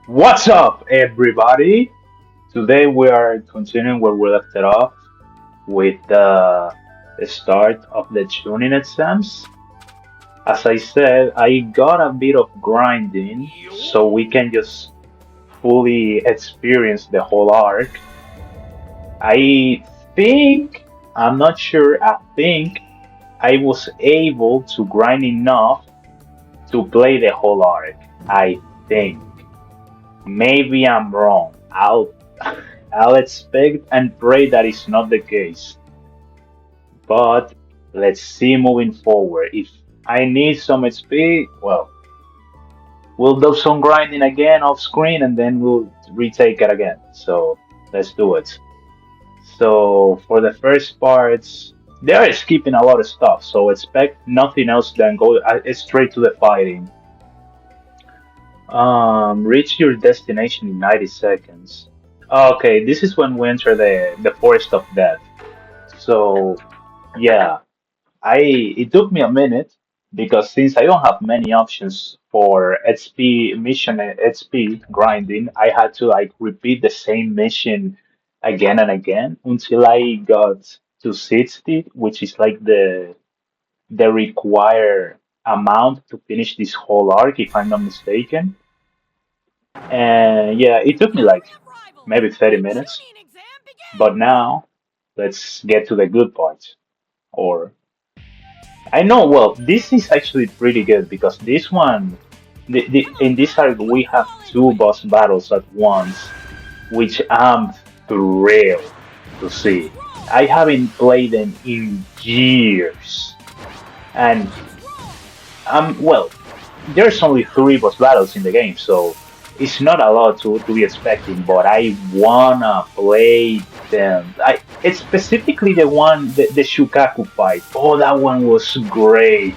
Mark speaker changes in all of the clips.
Speaker 1: What's up, everybody? Today we are continuing where we left it off with the start of the tuning exams. As I said, I got a bit of grinding so we can just fully experience the whole arc. I think, I'm not sure, I think I was able to grind enough to play the whole arc. I think. Maybe I'm wrong. I'll expect and pray that is not the case. But let's see moving forward. If I need some XP, well, we'll do some grinding again off screen and then we'll retake it again. So let's do it. So for the first parts, they are skipping a lot of stuff. So expect nothing else than go straight to the fighting. Reach your destination in 90 seconds. Okay, this is when we enter the forest of death. So yeah, I it took me a minute because since I don't have many options for XP mission XP grinding, I had to like repeat the same mission again and again until I got to 60, which is like the required amount to finish this whole arc, if I'm not mistaken. And yeah, it took me like maybe 30 minutes. But now let's get to the good parts. Or I know, well, this is actually pretty good because this one, in this arc, we have two boss battles at once, which I'm thrilled to see. I haven't played them in years, and well, there's only three boss battles in the game, so it's not a lot to be expecting, but I wanna play them. It's specifically the one, the Shukaku fight. Oh, that one was great.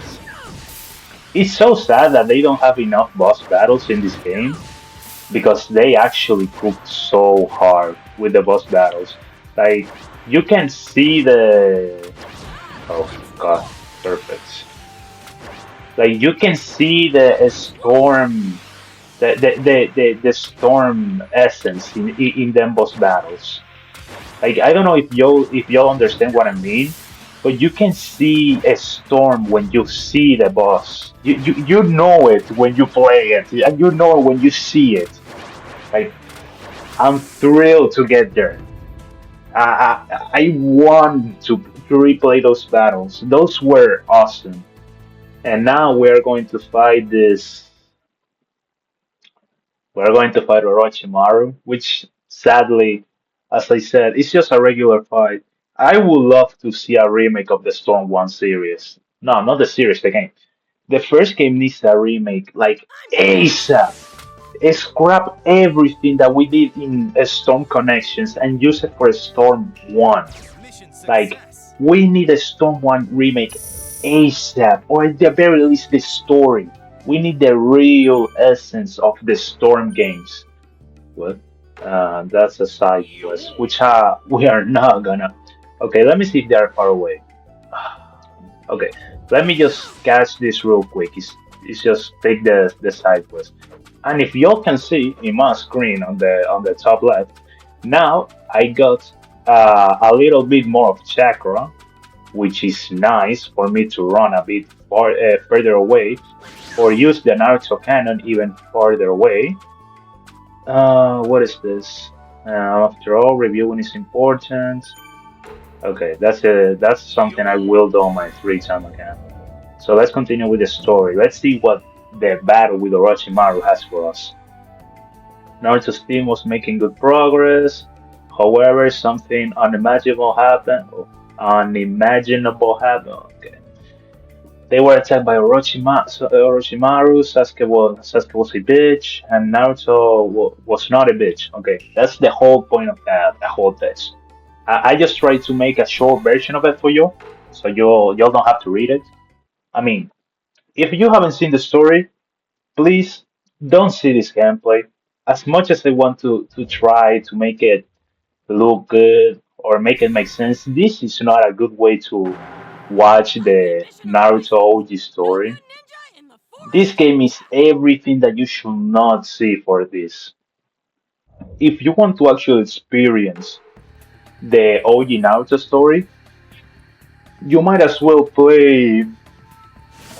Speaker 1: It's so sad that they don't have enough boss battles in this game because they actually cooked so hard with the boss battles. Like, you can see the. Oh, god, perfect. Like you can see the storm, the storm essence in them boss battles. Like I don't know if y'all understand what I mean, but you can see a storm when you see the boss. You know it when you play it, and you know it when you see it. Like I'm thrilled to get there. I want to replay those battles. Those were awesome. And now we're going to fight this. We're going to fight Orochimaru, which sadly, as I said, it's just a regular fight. I would love to see a remake of the Storm 1 series. No, not the series, the game. The first game needs a remake, like ASAP. Scrap everything that we did in Storm Connections and use it for Storm 1. Like, we need a Storm 1 remake ASAP, or at the very least, the story. We need the real essence of the Storm games. What? That's a side quest, which we are not gonna. Okay, let me see if they are far away. Okay, let me just catch this real quick. It's just take the side quest. And if y'all can see in my screen on the top left, now I got a little bit more of chakra, which is nice for me to run a bit further away, or use the Naruto cannon even farther away. What is this? After all, reviewing is important. Okay, that's something I will do on my free time again. So let's continue with the story. Let's see what the battle with Orochimaru has for us. Naruto's team was making good progress. However, something unimaginable happened. Unimaginable happened. Okay. They were attacked by Orochimaru. Sasuke was a bitch, and Naruto was not a bitch. Okay, that's the whole point of that whole text. I just tried to make a short version of it for you, so y'all don't have to read it. I mean, if you haven't seen the story, please don't see this gameplay. As much as I want to try to make it look good or make it make sense, this is not a good way to watch the Naruto OG story. This game is everything that you should not see for this. If you want to actually experience the OG Naruto story, you might as well play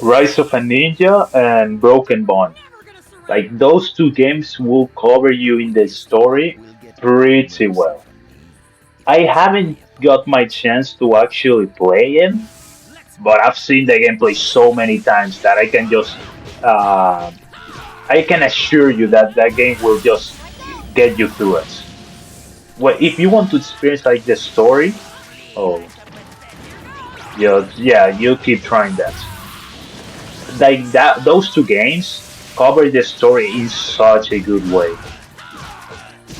Speaker 1: Rise of a Ninja and Broken Bond. Like those two games will cover you in the story pretty well. I haven't got my chance to actually play it, but I've seen the gameplay so many times that uh, I can assure you that that game will just get you through it. Well, if you want to experience like the story, oh, yeah, you keep trying that. Like that, those two games cover the story in such a good way,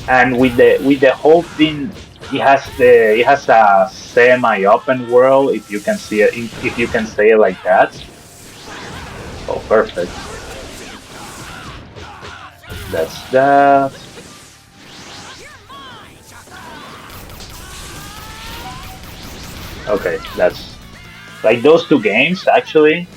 Speaker 1: and with the whole thing, it has a semi-open world, if you can see it, if you can say it like that. Oh, perfect. That's that. Okay, that's like those two games actually.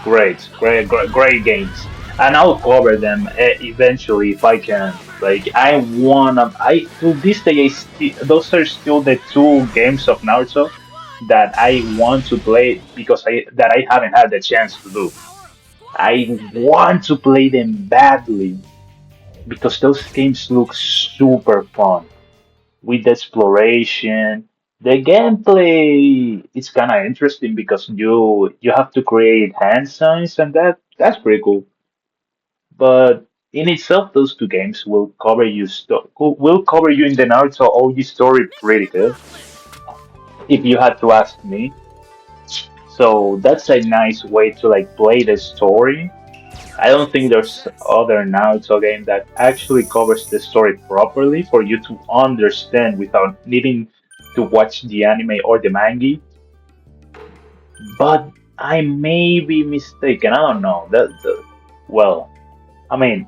Speaker 1: Great games, and I'll cover them eventually if I can. Like I wanna, I to this day, those are still the two games of Naruto that I want to play because I haven't had the chance to do. I want to play them badly because those games look super fun with the exploration. The gameplay is kind of interesting because you have to create hand signs and that's pretty cool. But in itself, those two games will cover you in the Naruto OG story pretty good, if you had to ask me. So that's a nice way to like play the story. I don't think there's other Naruto game that actually covers the story properly for you to understand without needing to watch the anime or the manga. But I may be mistaken. I don't know. Well, I mean,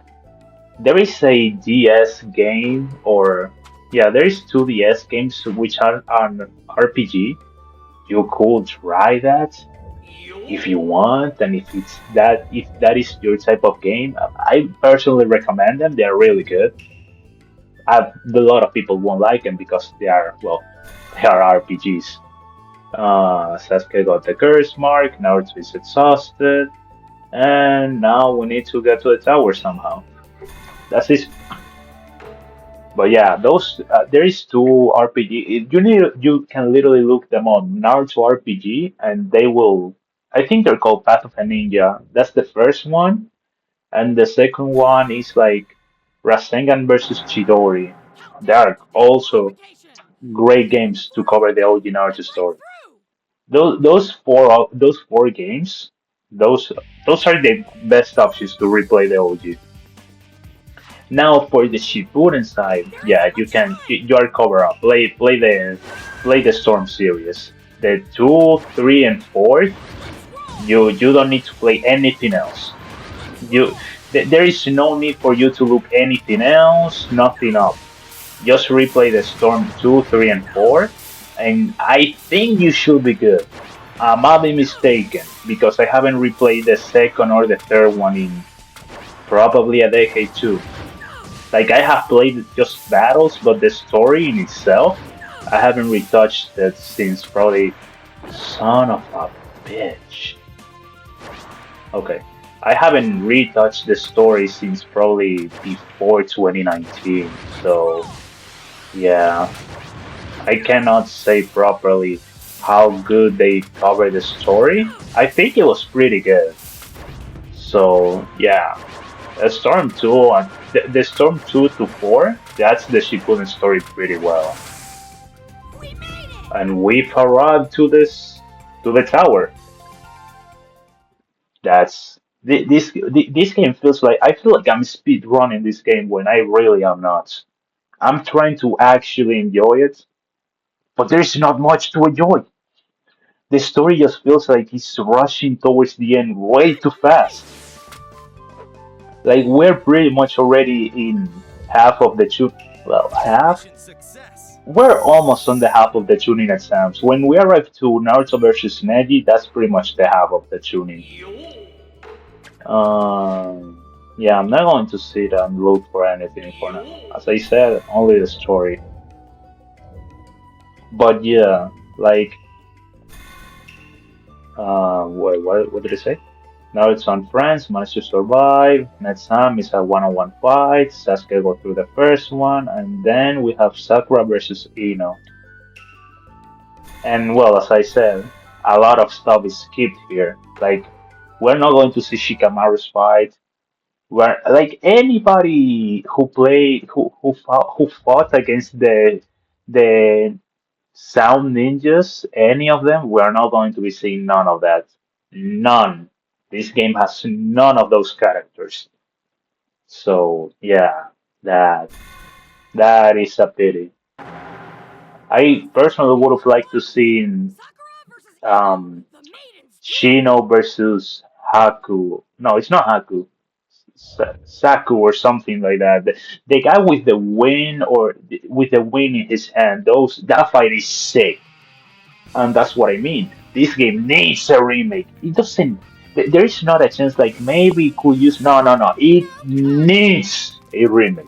Speaker 1: there is a DS game, or yeah, there is two DS games which are on RPG. You could try that if you want, and if that is your type of game. I personally recommend them. They are really good. A lot of people won't like them because they are RPGs. Sasuke got the curse mark. Naruto is exhausted, and now we need to get to the tower somehow. That's it. But yeah, those there is two RPG. You can literally look them on Naruto RPG, and they will. I think they're called Path of a Ninja. That's the first one, and the second one is like Rasengan versus Chidori. They are also great games to cover the OG Naruto story. Those four games, those those are the best options to replay the OG. Now for the Shippuden side, yeah, you are covered up. Play the Storm series. The two, three, and four, you don't need to play anything else. There is no need for you to look anything else, nothing up. Just replay the Storm 2, 3, and 4, and I think you should be good. I might be mistaken because I haven't replayed the second or the third one in probably a decade too. Like I have played just battles, but the story in itself, I haven't retouched it since probably son of a bitch. Okay. I haven't retouched the story since probably before 2019. So, yeah, I cannot say properly how good they covered the story. I think it was pretty good. So, yeah, Storm 2 and the Storm 2 to 4, that's the Shippuden story pretty well. And we've arrived to the tower. This game feels like I feel like I'm speed running this game when I really am not. I'm trying to actually enjoy it, but there's not much to enjoy. The story just feels like it's rushing towards the end way too fast. Like we're pretty much already in half of the well, half. We're almost on the half of the tuning exams. When we arrive to Naruto versus Neji, that's pretty much the half of the tuning. Um, Yeah, I'm not going to sit and look for anything for now. As I said, only the story. But yeah, like, what did I say? Now it's on France, managed to survive. Next time is a one-on-one fight. Sasuke go through the first one, and then we have Sakura versus Ino. And well, as I said, a lot of stuff is skipped here. Like, we're not going to see Shikamaru's fight. Where like anybody who played who fought against the Sound Ninjas, any of them, we are not going to be seeing none of that. None. This game has none of those characters. So yeah, that that is a pity. I personally would have liked to see um Shino versus Haku. No, it's not Haku. Saku or something like that. The guy with the win or with the win in his hand. Those that fight is sick, and that's what I mean. This game needs a remake. It doesn't. There is not a chance. Like maybe it could use. No, no, no. It needs a remake.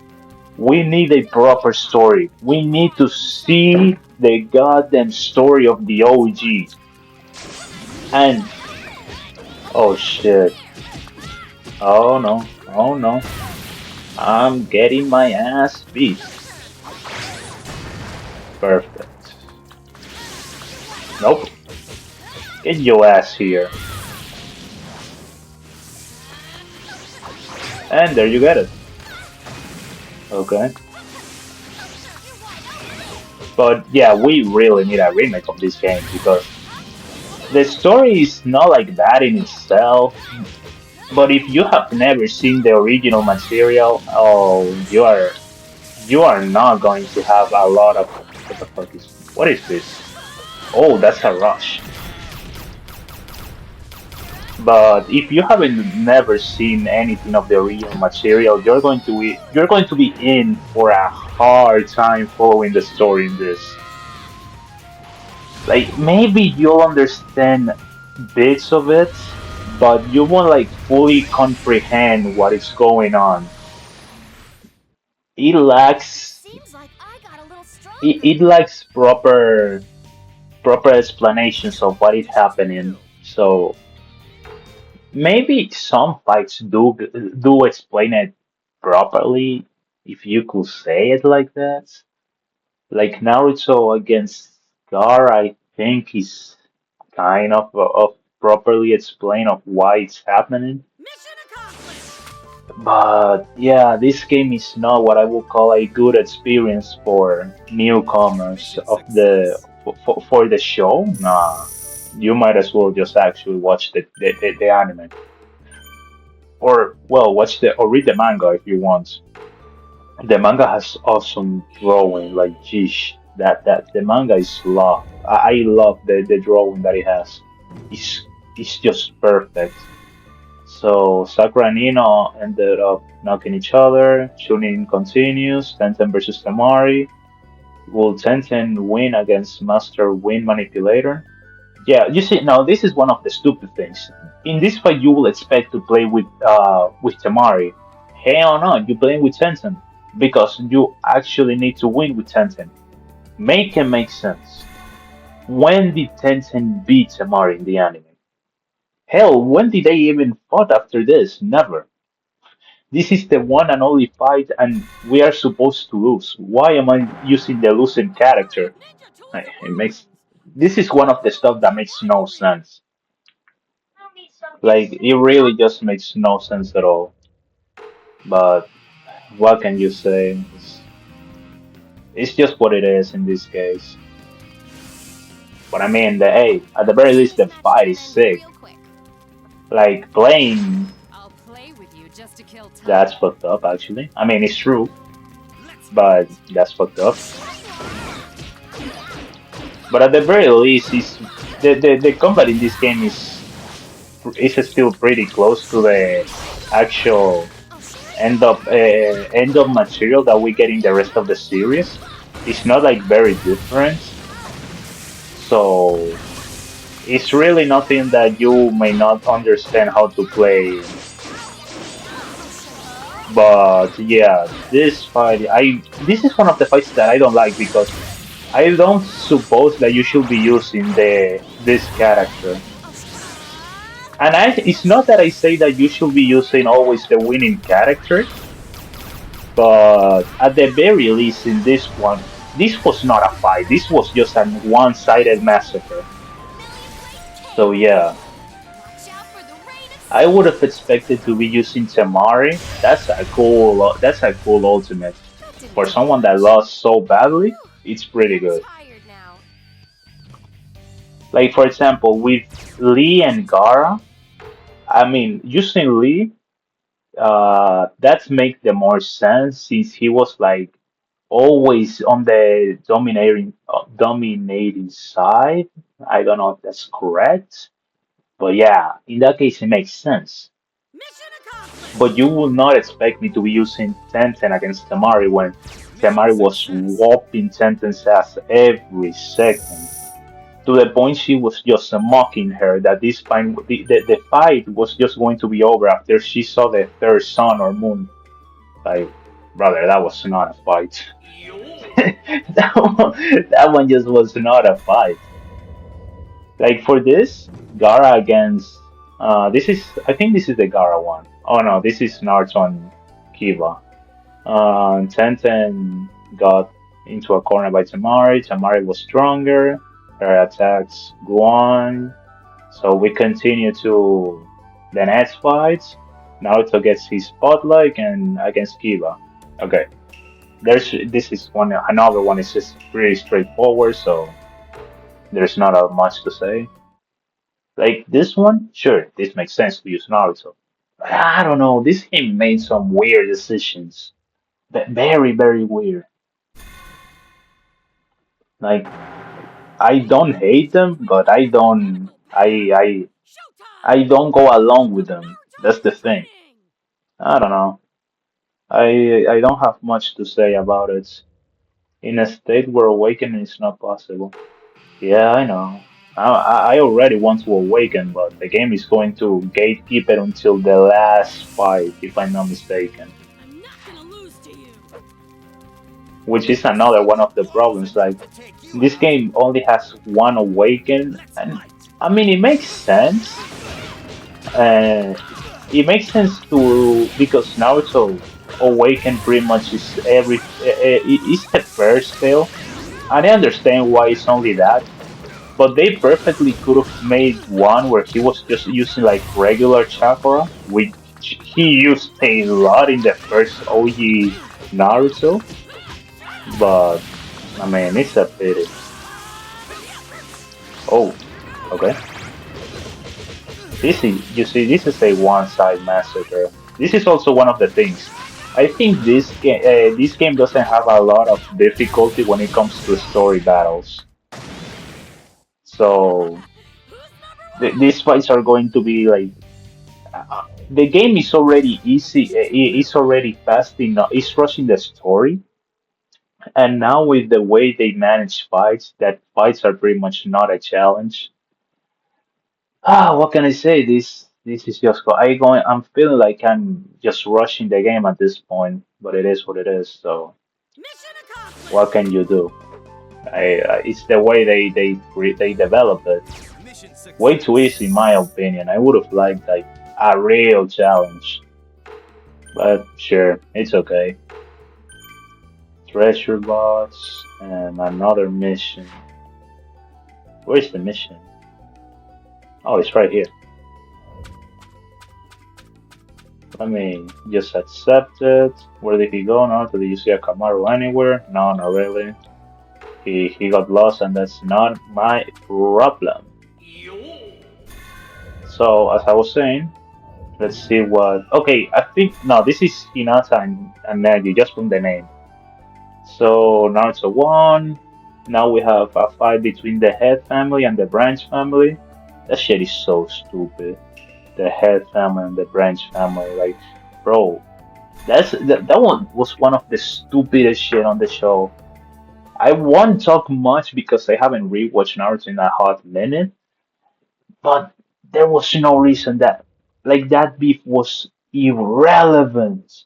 Speaker 1: We need a proper story. We need to see the goddamn story of the OG. And oh shit. Oh no. Oh no. I'm getting my ass beat. Perfect. Nope. Get your ass here. And there you get it. Okay. But yeah, we really need a remake of this game because the story is not like that in itself. But if you have never seen the original material, oh, you are not going to have a lot of what the fuck is what is this? Oh, that's a rush. But if you haven't never seen anything of the original material, you're going to be in for a hard time following the story in this. Like maybe you'll understand bits of it, but you won't like fully comprehend what is going on. It lacks it lacks proper explanations of what is happening. So maybe some fights do explain it properly, if you could say it like that. Like Naruto against Gar, I think is kind of properly explain of why it's happening. But yeah, this game is not what I would call a good experience for newcomers of for the show. Nah, you might as well just actually watch the anime, or well, watch the or read the manga if you want. The manga has awesome drawing, like geesh, that the manga is love. I love the drawing that it has. It's just perfect. So Sakura and Ino ended up knocking each other. Chunin continues. Tenten versus Temari. Will Tenten win against Master Wind Manipulator? Yeah, you see, now this is one of the stupid things. In this fight, you will expect to play with Temari. Hell no, you're playing with Tenten because you actually need to win with Tenten. Make it make sense. When did Tenten beat Temari in the anime? Hell, when did they even fought after this? Never. This is the one and only fight, and we are supposed to lose. Why am I using the losing character? It makes this is one of the stuff that makes no sense. Like it really just makes no sense at all. But what can you say? It's just what it is in this case. But I mean, the hey, at the very least, the fight is sick. Like playing, that's fucked up. Actually, I mean, it's true, but that's fucked up. But at the very least, the combat in this game is still pretty close to the actual end of material that we get in the rest of the series. It's not like very different, so it's really nothing that you may not understand how to play. But yeah, this is one of the fights that I don't like because I don't suppose that you should be using this character. And it's not that I say that you should be using always the winning character, but at the very least in this one, this was not a fight. This was just a one-sided massacre. So yeah, I would have expected to be using Tamari. That's a cool ultimate. For someone that lost so badly, it's pretty good. Like for example, with Lee and Gara, I mean, using Lee, that makes the more sense since he was like always on the dominating side. I don't know if that's correct, but yeah, in that case, it makes sense. But you would not expect me to be using Tenten against Tamari when Tamari was whopping Tenten's ass every second. To the point she was just mocking her that this fight, the fight was just going to be over after she saw the third sun or moon. Like, brother, that was not a fight. That one just was not a fight. Like for this, Gara against I think this is the Gara one. Oh no, this is Naruto and Kiba. Tenten got into a corner by Tamari. Tamari was stronger. Her attacks go on. So we continue to the next fights. Naruto gets his spotlight and against Kiba. Okay, this is one. Another one is just pretty straightforward. So there's not much to say. Like this one, sure, this makes sense to use Naruto. But I don't know. This game made some weird decisions. Very, very weird. Like I don't hate them, but I don't go along with them. That's the thing. I don't know. I don't have much to say about it. In a state where awakening is not possible. Yeah, I know. I already want to awaken, but the game is going to gatekeep it until the last fight, if I'm not mistaken. Which is another one of the problems. Like this game only has one awaken, and I mean it makes sense. Uh, it makes sense to because Naruto awaken pretty much is it's the first tail, and I understand why it's only that. But they perfectly could have made one where he was just using like regular chakra, which he used a lot in the first OG Naruto. But I mean, it's a pity. Oh, okay. You see, this is a one-side massacre. This is also one of the things. I think this game doesn't have a lot of difficulty when it comes to story battles. So these fights are going to be like the game is already easy. It's already fast enough. It's rushing the story, and now with the way they manage fights, that fights are pretty much not a challenge. What can I say? This is just I going. I'm feeling like I'm just rushing the game at this point, but it is what it is. So what can you do? It's the way they develop it. Way too easy, in my opinion. I would have liked like a real challenge, but sure, it's okay. Treasure box and another mission. Where's the mission? Oh, it's right here. Let me just accept it. Where did he go now? Did you see a Kamaru anywhere? No, not really. He got lost and that's not my problem. So as I was saying, let's see what okay, I think no, this is Hinata and Neji just from the name. So now it's a one. Now we have a fight between the head family and the branch family. That shit is so stupid. The head family and the branch family. Like, bro, that one was one of the stupidest shit on the show. I won't talk much because I haven't rewatched Naruto in a hot minute, but there was no reason that like that beef was irrelevant.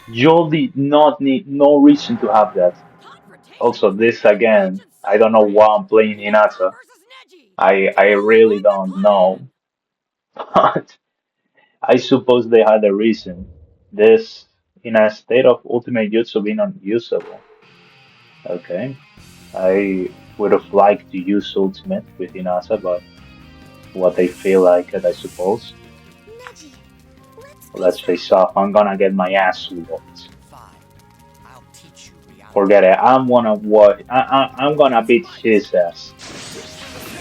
Speaker 1: You did not need no reason to have that. Also, this again, I don't know why I'm playing Hinata. I really don't know. But I suppose they had a reason. This in a state of ultimate jutsu being unusable. Okay. I would have liked to use ultimate with Hinata, but what they feel like it, I suppose. Let's face off, I'm gonna get my ass whooped. Forget it. I'm gonna what? I'm gonna beat his ass.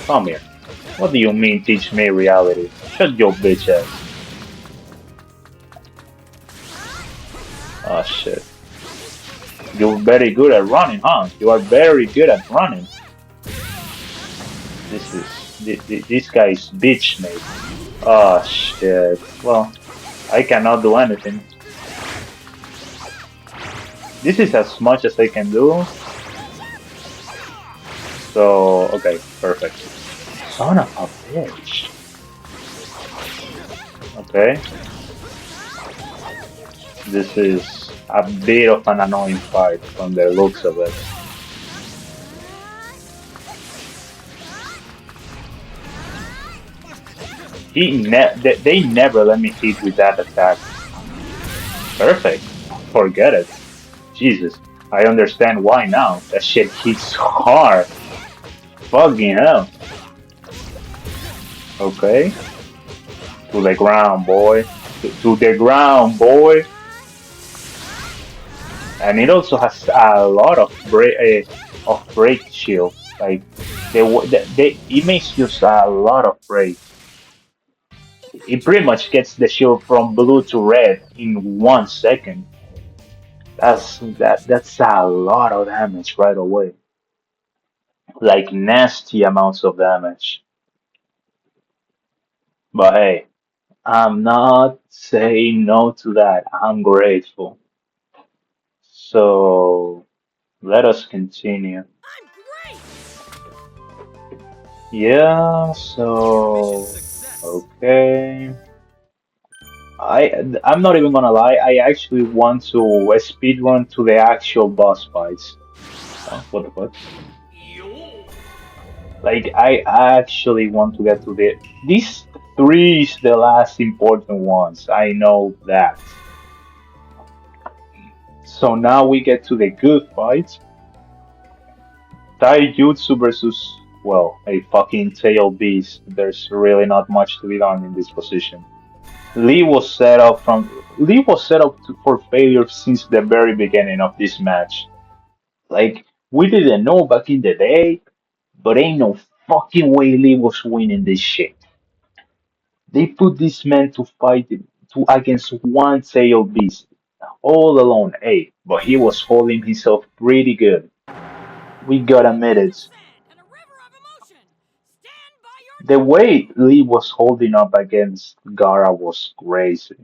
Speaker 1: Come here. What do you mean, teach me reality? Shut your bitch ass. Oh shit. You're very good at running, huh? You are very good at running. This guy is bitch made. Oh shit. Well, I cannot do anything. This is as much as I can do. So okay, perfect. Son of a bitch. Okay, this is a bit of an annoying fight from the looks of it. They never let me hit with that attack. Perfect. Forget it. Jesus, I understand why now. That shit hits hard. Fucking hell. Okay, to the ground, boy. To the ground, boy. And it also has a lot of break shield. Like it makes use a lot of break. It pretty much gets the shield from blue to red in 1 second. That's a lot of damage right away. Like nasty amounts of damage. But hey, I'm not saying no to that. I'm grateful. So let us continue. Yeah, so okay. I'm not even gonna lie, I actually want to speedrun to the actual boss fights. What the fuck? Like I actually want to get to the these three is the last important ones. I know that. So now we get to the good fights. Taijutsu versus a fucking tail beast. There's really not much to be done in this position. Lee was set up for failure since the very beginning of this match. Like we didn't know back in the day, but ain't no fucking way Lee was winning this shit. They put this man to fight to against one tail beast all alone. Hey, but he was holding himself pretty good. We gotta admit it. The way Lee was holding up against Gara was crazy.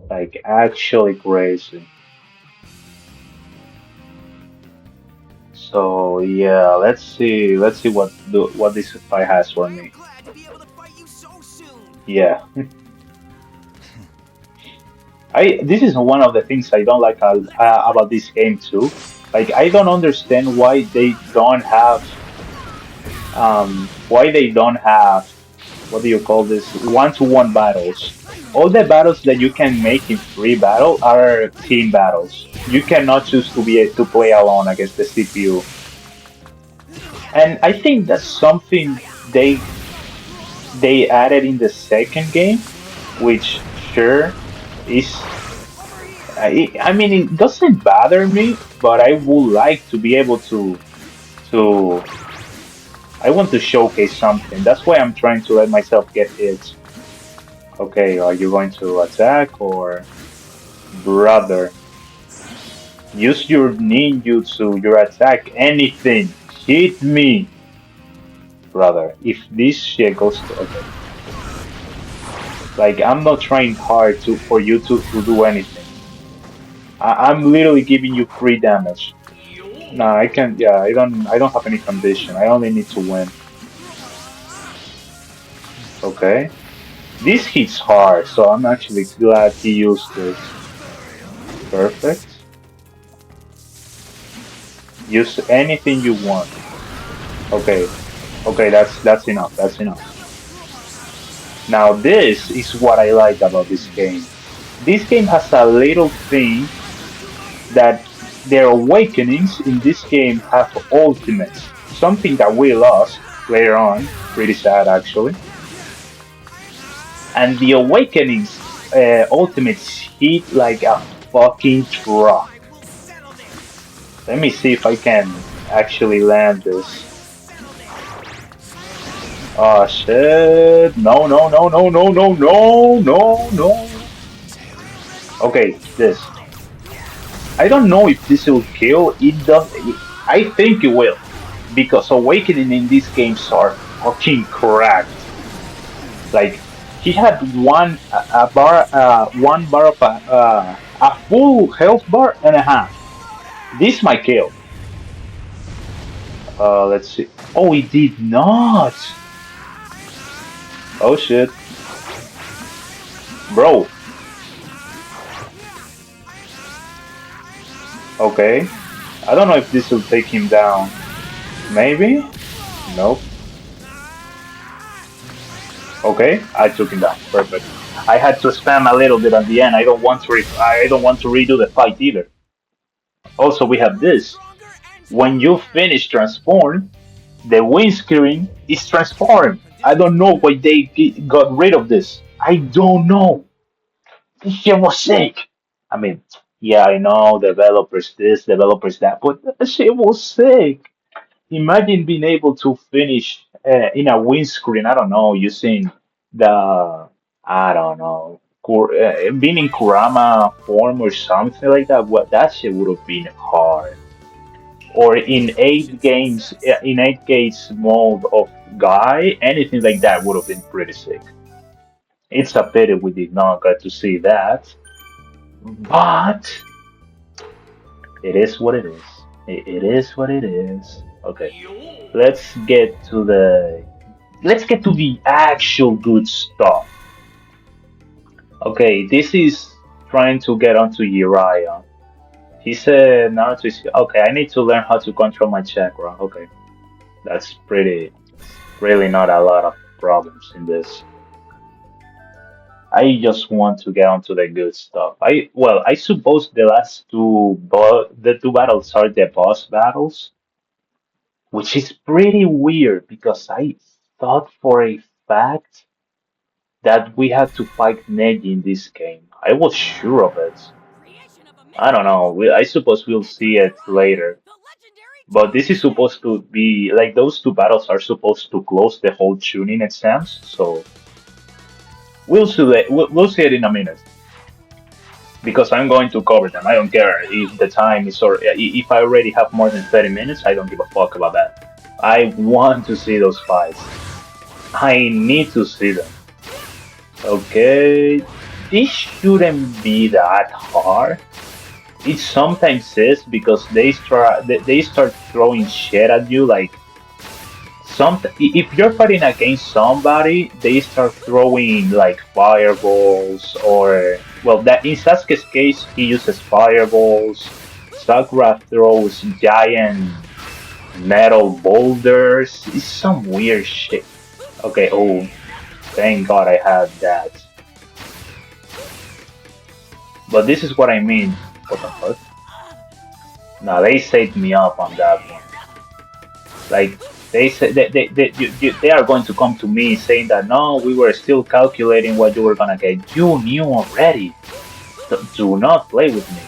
Speaker 1: Like actually crazy. So yeah, let's see what this fight has for me. Yeah, I this is one of the things I don't like about this game too. Like I don't understand why they don't have what do you call this one-to-one battles. All the battles that you can make in free battle are team battles. You cannot choose to play alone against the CPU. And I think that's something they added in the second game, which sure is. I mean, it doesn't bother me, but I would like to be able to. I want to showcase something. That's why I'm trying to let myself get hit. Okay, are you going to attack or brother? Use your ninjutsu, your attack, anything. Hit me, brother. If this shit goes to okay. Like I'm not trying hard for you to do anything. I'm literally giving you free damage. Nah, I can't. Yeah, I don't have any condition. I only need to win. Okay. This hits hard, so I'm actually glad he used this. Perfect. Use anything you want. Okay, okay, that's enough. That's enough. Now this is what I like about this game. This game has a little thing that their awakenings in this game have ultimates. Something that we lost later on. Pretty sad actually. And the awakenings ultimates hit like a fucking truck. Let me see if I can actually land this. Oh shit. No, no, no, no, no, no, no, no, no. Okay, this. I don't know if this will kill. It does. I think it will. Because awakening in these games are fucking cracked. Like, he had a bar, 1 bar of a full health bar and a half. This might kill. Let's see. Oh, he did not. Oh shit, bro. Okay. I don't know if this will take him down. Maybe? Nope. Okay, I took him down. Perfect. I had to spam a little bit at the end. I don't want to redo the fight either. Also, we have this. When you finish transform, the windscreen is transformed. I don't know why they got rid of this. I don't know. This shit was sick. I mean, yeah, I know developers this, developers that, but that shit was sick. Imagine being able to finish in a windscreen. I don't know, using the I don't know, being in Kurama form or something like that. Well, that shit would have been hard. Or in 8 games mode of guy, anything like that would have been pretty sick. It's a pity we did not get to see that, but it is what it is. It is what it is. Okay, let's get to the actual good stuff. Okay, this is trying to get onto Uriah. He said Naruto is okay. I need to learn how to control my chakra. Okay, that's really not a lot of problems in this. I just want to get onto the good stuff. I suppose the two battles are the boss battles, which is pretty weird because I thought for a fact that we had to fight Neji in this game. I was sure of it. I don't know. I suppose we'll see it later. But this is supposed to be like those two battles are supposed to close the whole tuning exams. So we'll see it in a minute because I'm going to cover them. I don't care if the time is or if I already have more than 30 minutes. I don't give a fuck about that. I want to see those fights. I need to see them. Okay, this shouldn't be that hard. It sometimes is because they start throwing shit at you like if you're fighting against somebody, they start throwing like fireballs or well, that in Sasuke's case, he uses fireballs. Sakura throws giant metal boulders. It's some weird shit. Okay, oh, thank God I had that. But this is what I mean. What the fuck? Now they set me up on that one. Like they said, they are going to come to me saying that no, we were still calculating what you were gonna get. You knew already. Do not play with me.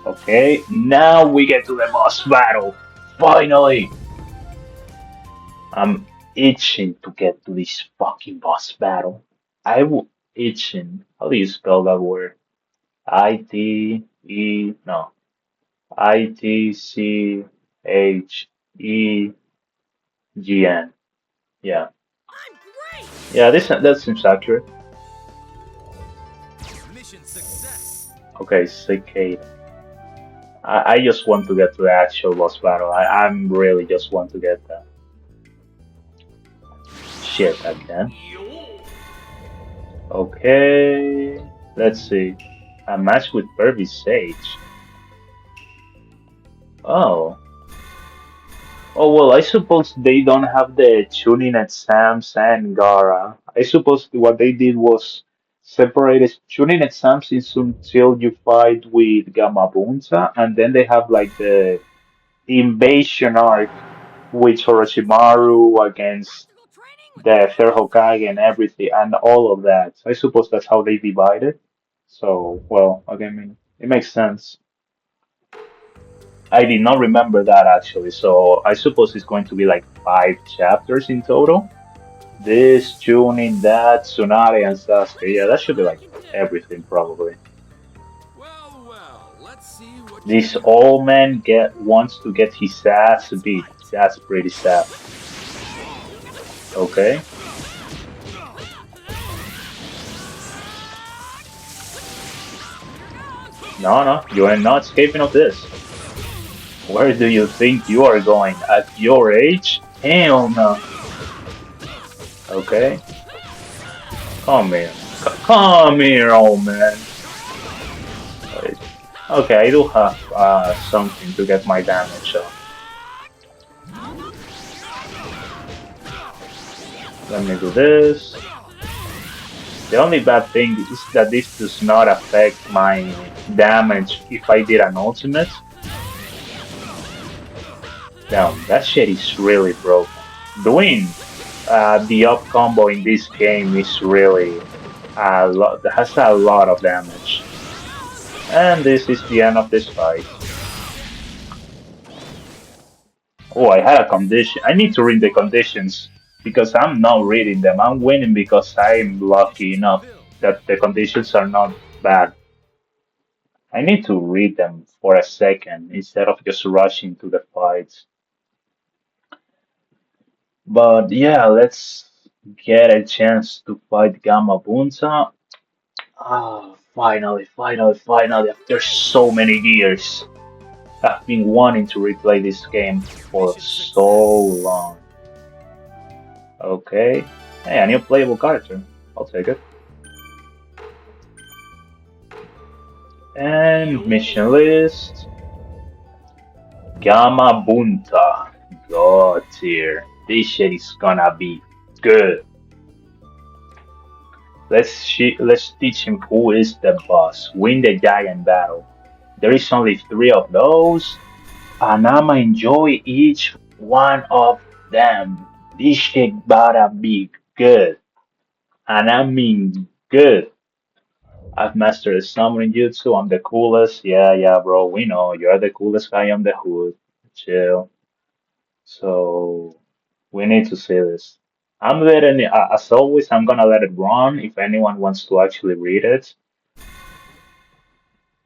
Speaker 1: Okay, now we get to the boss battle. Finally, I'm itching to get to this fucking boss battle. I will itching. How do you spell that word? No. ITCHEGN. Yeah. Yeah, this that seems accurate. Okay, cicada. I just want to get to the actual boss battle. I'm really just want to get that. Shit again. Okay. Let's see. A match with Pervy Sage. Oh. Oh well, I suppose they don't have the tuning exams and Gara. I suppose what they did was separated tuning exams is until you fight with Gamabunta, and then they have like the invasion arc with Orochimaru against the third Hokage and everything and all of that. I suppose that's how they divide it. So, well, again, I mean, it makes sense. I did not remember that actually, so I suppose it's going to be like 5 chapters in total. This, tuning, that, Tsunade, and Sasuke. Yeah, that should be like everything probably.
Speaker 2: Well, well, let's see what you
Speaker 1: This
Speaker 2: got.
Speaker 1: old man wants to get his ass beat. That's pretty sad. Okay. No, no, you are not escaping of this. Where do you think you are going? At your age? Hell no. Okay. Come here. Come here, old man. Wait. Okay, I do have something to get my damage up. Let me do this. The only bad thing is that this does not affect my damage if I did an ultimate. Damn, that shit is really broken. Doing the up combo in this game is really a lot, has a lot of damage. And this is the end of this fight. Oh, I had a condition. I need to read the conditions because I'm not reading them. I'm winning because I'm lucky enough that the conditions are not bad. I need to read them for a second instead of just rushing to the fights. But yeah, let's get a chance to fight Gamabunta. Ah, finally, finally, finally, after so many years. I've been wanting to replay this game for
Speaker 2: Mission
Speaker 1: so
Speaker 2: success.
Speaker 1: long. Okay. Hey, a new playable character. I'll take it. And mission list. Gamabunta. God tier. This shit is gonna be good. Let's teach him who is the boss. Win the giant battle. There is only 3 of those, and I'ma enjoy each one of them. This shit gotta be good. And I mean good. I've mastered the summoning jutsu. I'm the coolest. Yeah, yeah, bro. We know you're the coolest guy on the hood. Chill. So we need to see this. I'm letting it, as always, I'm gonna let it run if anyone wants to actually read it.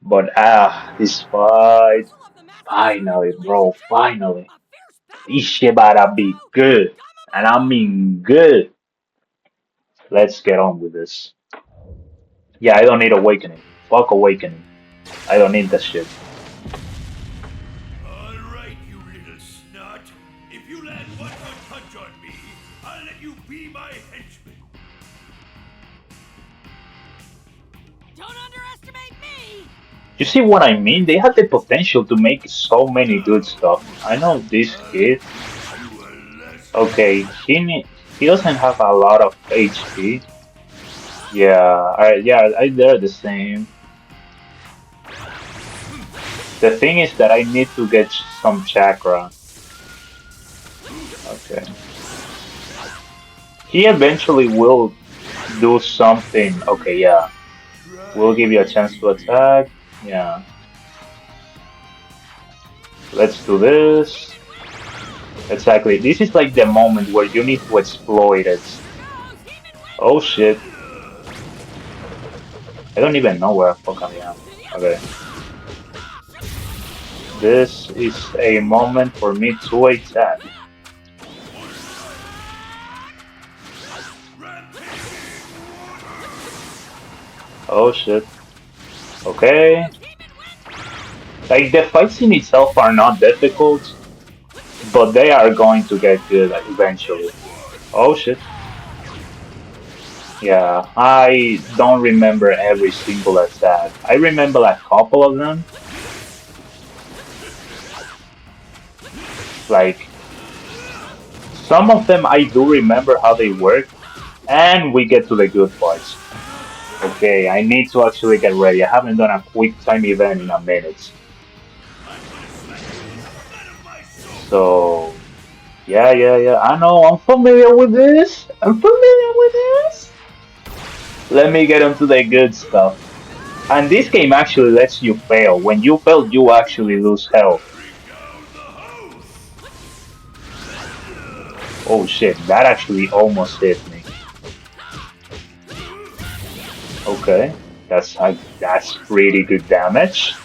Speaker 1: But this fight,
Speaker 2: Reversal of the master sword
Speaker 1: finally, bro,
Speaker 2: releases training.
Speaker 1: finally.
Speaker 2: A fierce battle
Speaker 1: This shit
Speaker 2: begins.
Speaker 1: better be
Speaker 2: Go,
Speaker 1: good. And I
Speaker 2: Gamabunta!
Speaker 1: mean good. Let's get on with this. Yeah, I don't need awakening. Fuck awakening. I don't need that shit.
Speaker 3: All right, you little snot. If you land one more punch on me, I'll let you be my henchman.
Speaker 2: Don't underestimate me!
Speaker 1: You see what I mean? They have the potential to make so many good stuff. I know this
Speaker 3: I'll
Speaker 1: kid.
Speaker 3: teach you a lesson.
Speaker 1: Okay, he doesn't have a lot of HP. Yeah, they're the same. The thing is that I need to get some chakra. Okay. He eventually will do something. Okay, yeah. We'll
Speaker 3: Try
Speaker 1: give you a chance to
Speaker 3: beating me.
Speaker 1: attack. Yeah. Let's do this. Exactly. This is like the moment where you need to exploit it.
Speaker 2: Here goes Demon
Speaker 1: Oh
Speaker 2: Wind!
Speaker 1: shit. I don't even know where the fuck I am. Okay. This is a moment for me to attack. Oh shit.
Speaker 2: Here
Speaker 1: Okay.
Speaker 2: goes Demon Wind!
Speaker 1: Like the fights in itself are not difficult, but they are going to get good like, eventually. Oh shit. Yeah, I don't remember every single attack. I remember a couple of them. Like some of them I do remember how they work, and we get to the good parts. Okay, I need to actually get ready. I haven't done a quick time event in a minute. So yeah, yeah, yeah. I know. I'm familiar with this. I'm familiar with this. Let me get into the good stuff. And this game actually lets you fail. When you fail, you actually lose health. Oh shit, that actually almost hit me. Okay, that's pretty good damage.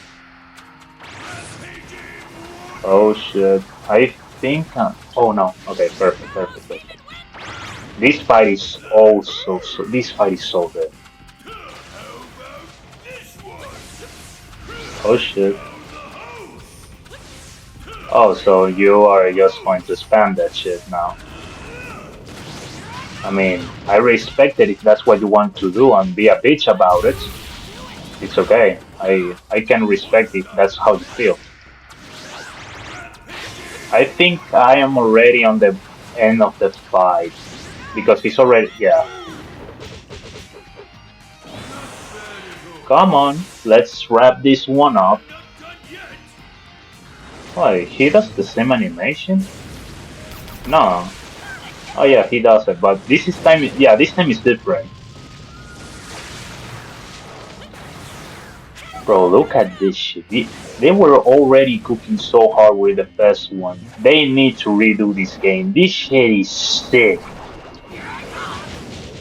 Speaker 1: Oh shit, I think. Oh no. Okay, perfect, perfect, perfect. This fight is also so. This fight is so good. Oh shit. Oh, so you are just going to spam that shit now. I mean, I respect it if that's what you want to do and be a bitch about it. It's okay. I can respect if that's how you feel. I think I am already on the end of the fight because he's already yeah. Come on, let's wrap this one up. Wait, he does the same animation? No. Oh yeah, he does it, but this is time. Yeah, this time is different. Bro, look at this shit. They were already cooking so hard with the first one. They need to redo this game. This shit is sick.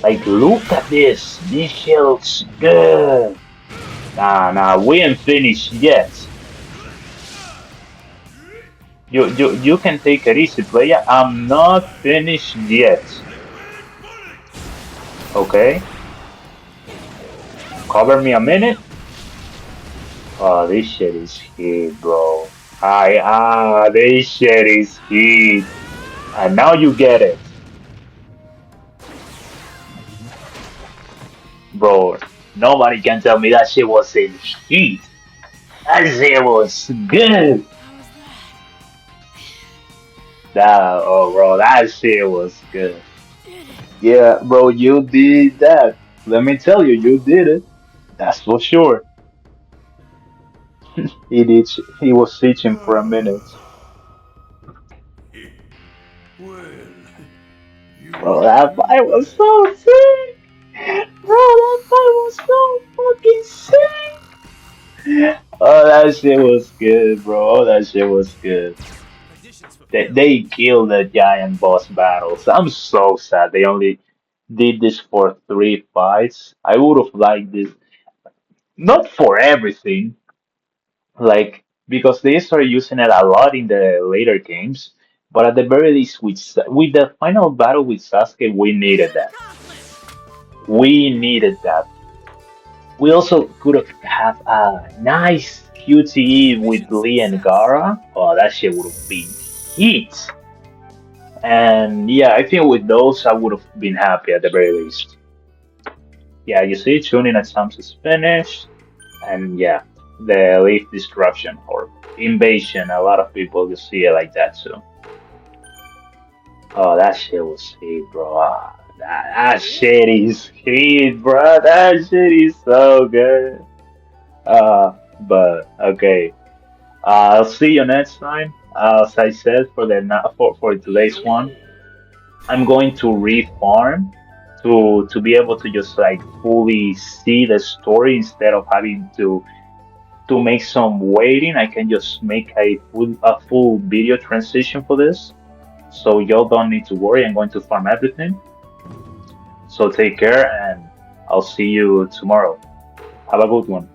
Speaker 1: Like, look at this. This shit looks good. Nah, nah, we ain't finished yet. You can take it easy, player. I'm not finished yet. Okay, cover me a minute. Oh, this shit is heat, bro. This shit is heat. And now you get it, bro. Nobody can tell me that shit was in heat. That shit was good. Bro, that shit was good. Yeah, bro, you did that. Let me tell you, you did it. That's for sure. He did. He was searching for a minute.
Speaker 3: Well, you
Speaker 1: Bro,
Speaker 3: are
Speaker 1: that
Speaker 3: really
Speaker 1: fight was
Speaker 3: bad.
Speaker 1: so sick. Bro, that fight was so fucking sick. Oh, that shit was good, bro. Oh, that shit was good.
Speaker 2: Conditions fulfilled.
Speaker 1: They killed the giant boss battles. I'm so sad they only did this for 3 fights. I would have liked this, not for everything, like because they started using it a lot in the later games. But at the very least, with the final battle with Sasuke, we needed
Speaker 2: Mission
Speaker 1: that.
Speaker 2: accomplished.
Speaker 1: We needed that. We also could have a nice QTE with
Speaker 2: Mission
Speaker 1: Lee and
Speaker 2: success.
Speaker 1: Gara. Oh, that shit would have been heat. And yeah, I think with those, I would have been happy at the very least. Yeah, you see, tuning exams is finished. And yeah, the leaf destruction or invasion, a lot of people will see it like that too. Oh, that shit was heat, bro. That shit is heat, bro. That shit is so good. But okay. I'll see you next time. As I said for for today's one, I'm going to refarm to be able to just like fully see the story instead of having to make some waiting. I can just make a full video transition for this, so y'all don't need to worry. I'm going to farm everything. So take care, and I'll see you tomorrow. Have a good one.